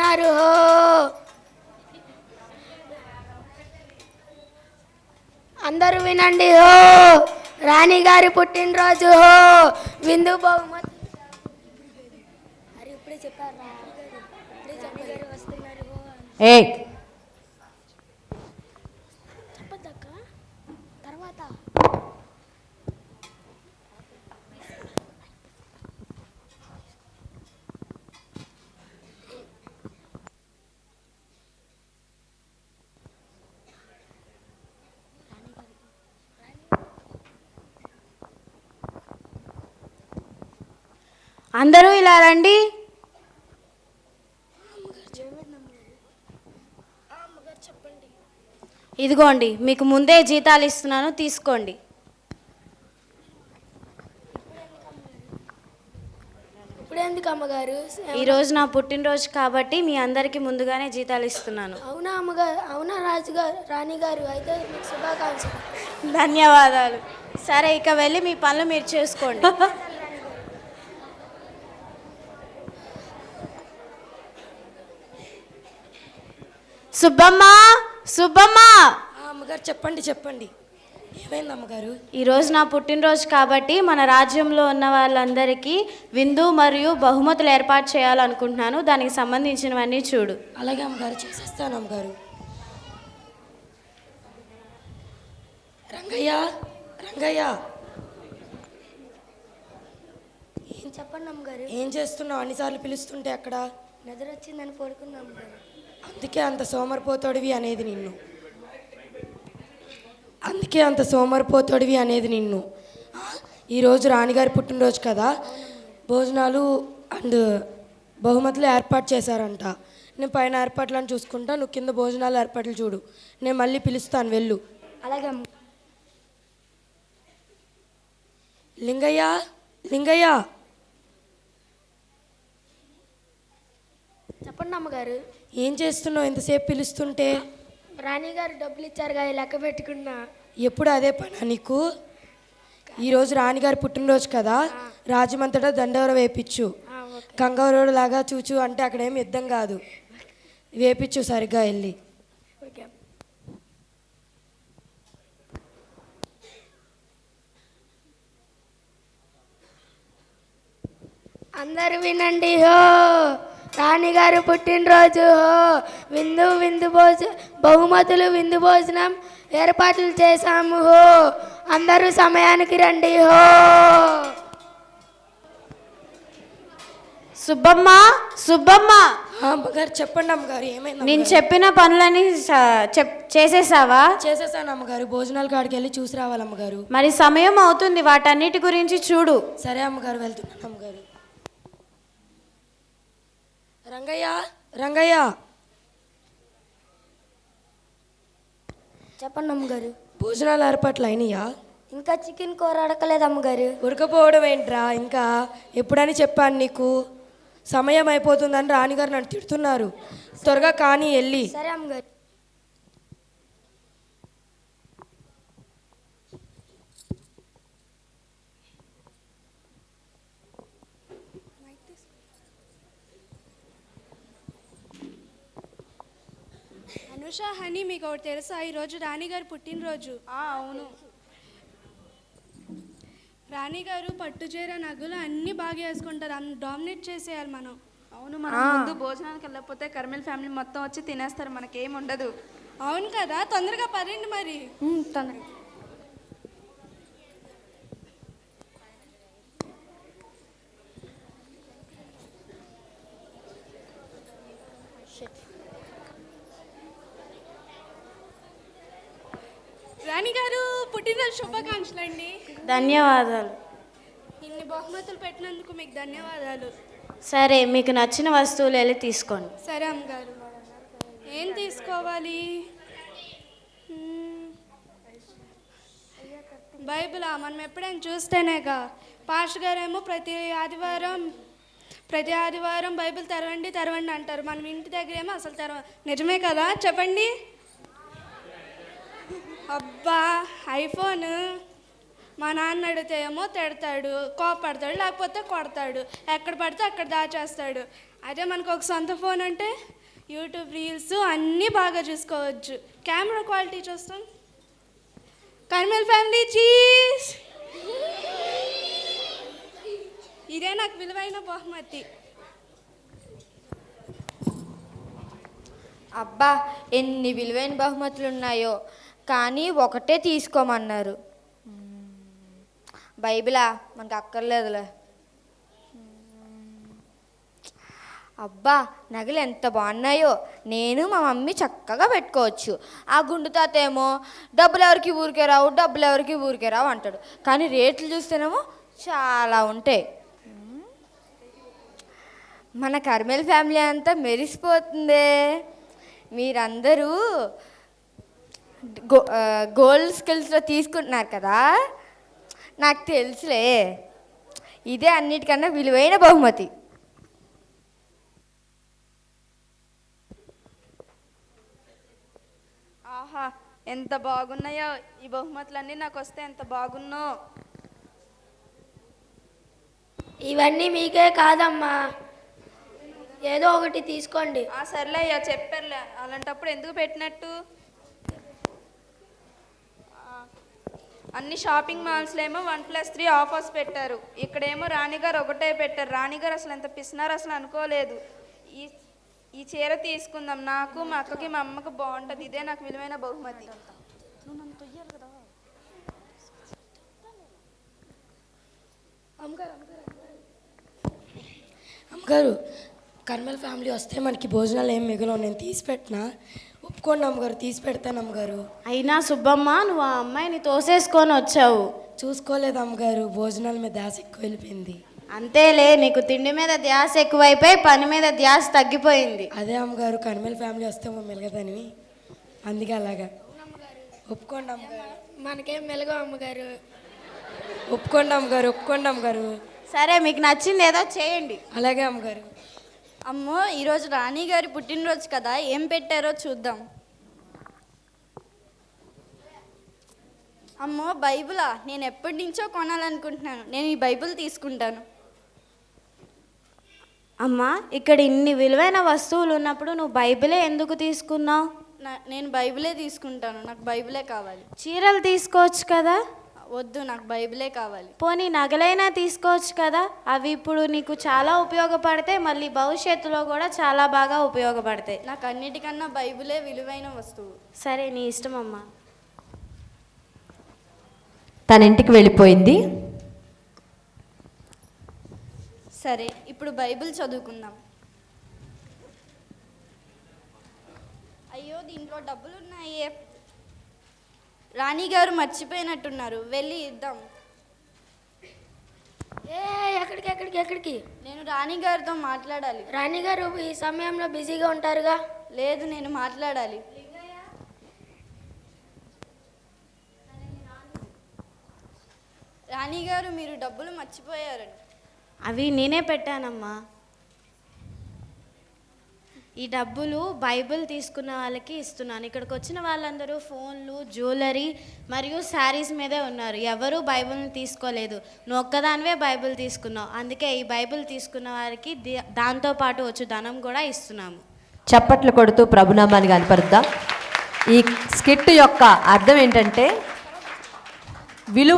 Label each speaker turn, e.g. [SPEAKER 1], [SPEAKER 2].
[SPEAKER 1] హో అందరూ వినండి హో రాణి గారి పుట్టినరోజు హో విందు బహుమతి ఇప్పుడే చెప్పారా వస్తున్నారు చెప్పద్దక్క తర్వాత
[SPEAKER 2] అందరూ ఇలా రండి. ఇదిగోండి, మీకు ముందే జీతాలు ఇస్తున్నాను, తీసుకోండి.
[SPEAKER 1] ఇప్పుడెందుకు అమ్మగారు?
[SPEAKER 2] ఈరోజు నా పుట్టినరోజు కాబట్టి మీ అందరికీ ముందుగానే జీతాలు ఇస్తున్నాను.
[SPEAKER 1] అవునా అమ్మగారు? అవునా రాజుగారు, రాణి గారు? అయితే మీకు శుభాకాంక్షలు.
[SPEAKER 2] ధన్యవాదాలు. సరే, ఇక వెళ్ళి మీ పనులు మీరు చేసుకోండి. సుబ్బమ్మ, సుబ్బమ్మ.
[SPEAKER 3] అమ్మగారు చెప్పండి చెప్పండి, ఏమైంది అమ్మగారు?
[SPEAKER 2] ఈరోజు నా పుట్టినరోజు కాబట్టి మన రాజ్యంలో ఉన్న వాళ్ళందరికీ విందు మరియు బహుమతులు ఏర్పాటు చేయాలనుకుంటున్నాను. దానికి సంబంధించినవన్నీ చూడు.
[SPEAKER 3] అలాగే అమ్మగారు, చేసేస్తాను అమ్మగారు. రంగయ్య, రంగయ్య,
[SPEAKER 1] ఏం చెప్పండి అమ్మగారు?
[SPEAKER 3] ఏం చేస్తున్నావు? అన్నిసార్లు పిలుస్తుంటే అక్కడ
[SPEAKER 1] నిద్ర వచ్చిందని పడుకున్నాం అమ్మగారు.
[SPEAKER 3] అందుకే అంత సోమరిపోతాడివి అనేది నిన్ను. అందుకే అంత సోమరిపోతాడివి అనేది నిన్ను. ఈరోజు రాణిగారి పుట్టినరోజు కదా, భోజనాలు అండ్ బహుమతులు ఏర్పాటు చేశారంట. నేను పైన ఏర్పాట్లను చూసుకుంటా, నువ్వు కింద భోజనాలు ఏర్పాట్లు చూడు. నేను మళ్ళీ పిలుస్తాను, వెళ్ళు.
[SPEAKER 1] అలాగే
[SPEAKER 3] లింగయ్య, లింగయ్య,
[SPEAKER 1] చెప్పండి అమ్మగారు.
[SPEAKER 3] ఏం చేస్తున్నావు ఇంతసేపు పిలుస్తుంటే?
[SPEAKER 1] రాణి గారు డబ్బులు ఇచ్చారు కదా, లెక్క పెట్టుకున్నా.
[SPEAKER 3] ఎప్పుడు అదే పనా నీకు? ఈరోజు రాణిగారి పుట్టినరోజు కదా, రాజమంతటా దండవర వేపించు. కంగారోడు లాగా చూచు అంటే అక్కడేం యుద్ధం కాదు, వేపించు సరిగ్గా వెళ్ళి.
[SPEAKER 1] అందరూ వినండి హో రాణి గారు పుట్టినరోజు హో విందు బహుమతులు విందు భోజనం ఏర్పాట్లు చేశాము హో అందరూ సమయానికి రండి హో.
[SPEAKER 2] సుబ్బమ్మ, సుబ్బమ్మ.
[SPEAKER 3] అమ్మగారు చెప్పండి అమ్మగారు, ఏమైంది?
[SPEAKER 2] నేను చెప్పిన పనులని చేసేసావా?
[SPEAKER 3] చేసేసాను అమ్మగారు. భోజనాల కాడికి వెళ్ళి చూసి రావాలి అమ్మగారు.
[SPEAKER 2] మరి సమయం అవుతుంది, వాటన్నిటి గురించి చూడు.
[SPEAKER 3] సరే అమ్మగారు, వెళ్తున్నాను అమ్మగారు. రంగయ్య, రంగయ్య,
[SPEAKER 1] చెప్పండి అమ్మగారు.
[SPEAKER 3] భోజనాలు ఏర్పాట్లు అయినాయా?
[SPEAKER 1] ఇంకా చికెన్ కూర అడగలేదు అమ్మగారు.
[SPEAKER 3] ఉడకపోవడం ఏంట్రా ఇంకా? ఎప్పుడని చెప్పాను నీకు? సమయం అయిపోతుందని రాణిగారు నన్ను తిడుతున్నారు. త్వరగా కానీ వెళ్ళి.
[SPEAKER 1] సరే అమ్మగారు.
[SPEAKER 4] అనుష, హనీ, మీకు ఒకటి తెలుసా? ఈరోజు రాణిగారు పుట్టినరోజు.
[SPEAKER 2] అవును.
[SPEAKER 4] రాణిగారు పట్టుచీర నగలు అన్నీ బాగా వేసుకుంటారు, డామినేట్ చేసేయాలి మనం.
[SPEAKER 5] అవును, మనం ముందు భోజనానికి వెళ్ళకపోతే కర్మల్ ఫ్యామిలీ మొత్తం వచ్చి తినేస్తారు, మనకేం ఉండదు.
[SPEAKER 4] అవును కదా, తొందరగా పదండి మరి.
[SPEAKER 1] తొందరగా.
[SPEAKER 4] రాణిగారు పుట్టినరోజు శుభాకాంక్షలు అండి.
[SPEAKER 2] ధన్యవాదాలు.
[SPEAKER 4] ఇన్ని బహుమతులు పెట్టినందుకు మీకు ధన్యవాదాలు.
[SPEAKER 2] సరే, మీకు నచ్చిన వస్తువులు వెళ్ళి తీసుకోండి.
[SPEAKER 4] సరే అమ్మగారు. ఏం తీసుకోవాలి? బైబిలా? మనం ఎప్పుడైనా చూస్తేనేగా. పాస్టర్ గారేమో ప్రతి ఆదివారం బైబిల్ తెరవండి తెరవండి అంటారు. మనం ఇంటి దగ్గర ఏమో అసలు నిజమే కదా, చెప్పండి. అబ్బా, ఐఫోన్ మా నాన్న అడిగితే ఏమో తిడతాడు, కోపడతాడు, లేకపోతే కొడతాడు, ఎక్కడ పడితే అక్కడ దాచేస్తాడు. అదే మనకు ఒక సొంత ఫోన్ అంటే యూట్యూబ్ రీల్స్ అన్నీ బాగా చూసుకోవచ్చు. కెమెరా క్వాలిటీ చూస్తాం. Carmel family cheese. ఇదే నాకు విలువైన బహుమతి.
[SPEAKER 6] అబ్బా, ఎన్ని విలువైన బహుమతులు ఉన్నాయో, కానీ ఒకటే తీసుకోమన్నారు. బైబిలా మనకు అక్కర్లేదులే. అబ్బా, నగలు ఎంత బాగున్నాయో, నేను మా మమ్మీ చక్కగా పెట్టుకోవచ్చు. ఆ గుండు తాత ఏమో డబ్బులు ఎవరికి ఊరికే రావు, డబ్బులు ఎవరికి ఊరికే రావు అంటాడు, కానీ రేట్లు చూస్తేనేమో చాలా ఉంటాయి. మన కర్మల్ ఫ్యామిలీ అంతా మెరిసిపోతుందే. మీరందరూ గోల్డ్ స్కిల్స్లో తీసుకుంటున్నారు కదా, నాకు తెలుసులే. ఇదే అన్నిటికన్నా విలువైన బహుమతి.
[SPEAKER 5] ఆహా, ఎంత బాగున్నాయో ఈ బహుమతులన్నీ నాకు వస్తే ఎంత బాగున్నో.
[SPEAKER 1] ఇవన్నీ మీకే కాదమ్మా, ఏదో ఒకటి తీసుకోండి.
[SPEAKER 5] సర్లే అయ్యా, చెప్పారులే. అలాంటప్పుడు ఎందుకు పెట్టినట్టు? అన్ని షాపింగ్ మాల్స్లో ఏమో 1+3 ఆఫర్స్ పెట్టారు. ఇక్కడేమో రాణిగారు ఒకటే పెట్టారు. రాణిగారు అసలు ఎంత పిసినారు అసలు అనుకోలేదు. ఈ చీర తీసుకుందాం, నాకు మా అక్కకి మా అమ్మకి బాగుంటుంది. ఇదే నాకు విలువైన బహుమతి.
[SPEAKER 3] అమ్మగారు, కర్మల్ ఫ్యామిలీ వస్తే మనకి భోజనాలు ఏం మిగలవు, నేను తీసి పెట్టినా. ఒప్పుకోండి అమ్మగారు, తీసి పెడతాను అమ్మగారు.
[SPEAKER 2] అయినా సుబ్బమ్మ, నువ్వు ఆ అమ్మాయిని తోసేసుకొని వచ్చావు.
[SPEAKER 3] చూసుకోలేదు అమ్మగారు, భోజనాల మీద ధ్యాస ఎక్కువ వెళ్ళిపోయింది.
[SPEAKER 2] అంతేలే, నీకు తిండి మీద ధ్యాస ఎక్కువైపోయి పని మీద ధ్యాస తగ్గిపోయింది.
[SPEAKER 3] అదే అమ్మగారు, కర్మల్ ఫ్యామిలీ వస్తే మెలగదని, అందుకే అలాగా. ఒప్పుకోండి అమ్మగారు.
[SPEAKER 1] మనకేం మెలగవు అమ్మగారు.
[SPEAKER 3] ఒప్పుకోండి అమ్మగారు, ఒప్పుకోండి అమ్మగారు.
[SPEAKER 2] సరే, మీకు నచ్చింది ఏదో చేయండి.
[SPEAKER 3] అలాగే అమ్మగారు.
[SPEAKER 7] అమ్మో, ఈరోజు రాణి గారి పుట్టినరోజు కదా, ఏం పెట్టారో చూద్దాం. అమ్మో, బైబిలా? నేను ఎప్పటి నుంచో కొనాలనుకుంటున్నాను. నేను ఈ బైబిల్ తీసుకుంటాను.
[SPEAKER 2] అమ్మా, ఇక్కడ ఇన్ని విలువైన వస్తువులు ఉన్నప్పుడు నువ్వు బైబిలే ఎందుకు తీసుకున్నావు?
[SPEAKER 7] నేను బైబిలే తీసుకుంటాను. నాకు బైబిలే కావాలి.
[SPEAKER 2] చీరలు తీసుకోవచ్చు కదా.
[SPEAKER 7] వద్దు, నాకు బైబిలే కావాలి.
[SPEAKER 2] పోనీ నగలైనా తీసుకోవచ్చు కదా. అవి ఇప్పుడు నీకు చాలా ఉపయోగపడతాయి, మళ్ళీ భవిష్యత్తులో కూడా చాలా బాగా ఉపయోగపడతాయి.
[SPEAKER 7] నాకు అన్నిటికన్నా బైబిలే విలువైన వస్తువు.
[SPEAKER 2] సరే, నీ ఇష్టం అమ్మా.
[SPEAKER 8] తన ఇంటికి వెళ్ళిపోయింది.
[SPEAKER 7] సరే, ఇప్పుడు బైబిల్ చదువుకుందాం. అయ్యో, దీంట్లో డబ్బులు ఉన్నాయే. రాణి గారు మర్చిపోయినట్టున్నారు, వెళ్ళి ఇద్దాం.
[SPEAKER 1] ఎక్కడికి?
[SPEAKER 7] నేను రాణి గారితో మాట్లాడాలి.
[SPEAKER 1] రాణి గారు ఈ సమయంలో బిజీగా ఉంటారుగా.
[SPEAKER 7] లేదు, నేను మాట్లాడాలి. రాణి గారు, మీరు డబ్బులు మర్చిపోయారండి.
[SPEAKER 2] అవి నేనే పెట్టానమ్మా. ఈ డబ్బులు బైబిల్ తీసుకున్న వాళ్ళకి ఇస్తున్నాను. ఇక్కడికి వచ్చిన వాళ్ళందరూ ఫోన్లు, జ్యువెలరీ మరియు శారీస్ మీదే ఉన్నారు. ఎవరూ బైబిల్ని తీసుకోలేదు. నువ్వు ఒక్కదానివే బైబిల్ తీసుకున్నావు. అందుకే ఈ బైబిల్ తీసుకున్న వారికి దాంతోపాటు వచ్చు ధనం కూడా ఇస్తున్నాము.
[SPEAKER 8] చప్పట్లు కొడుతూ ప్రభునామాన్ని కనపరుద్దాం. ఈ స్కిట్ యొక్క అర్థం ఏంటంటే, విలువ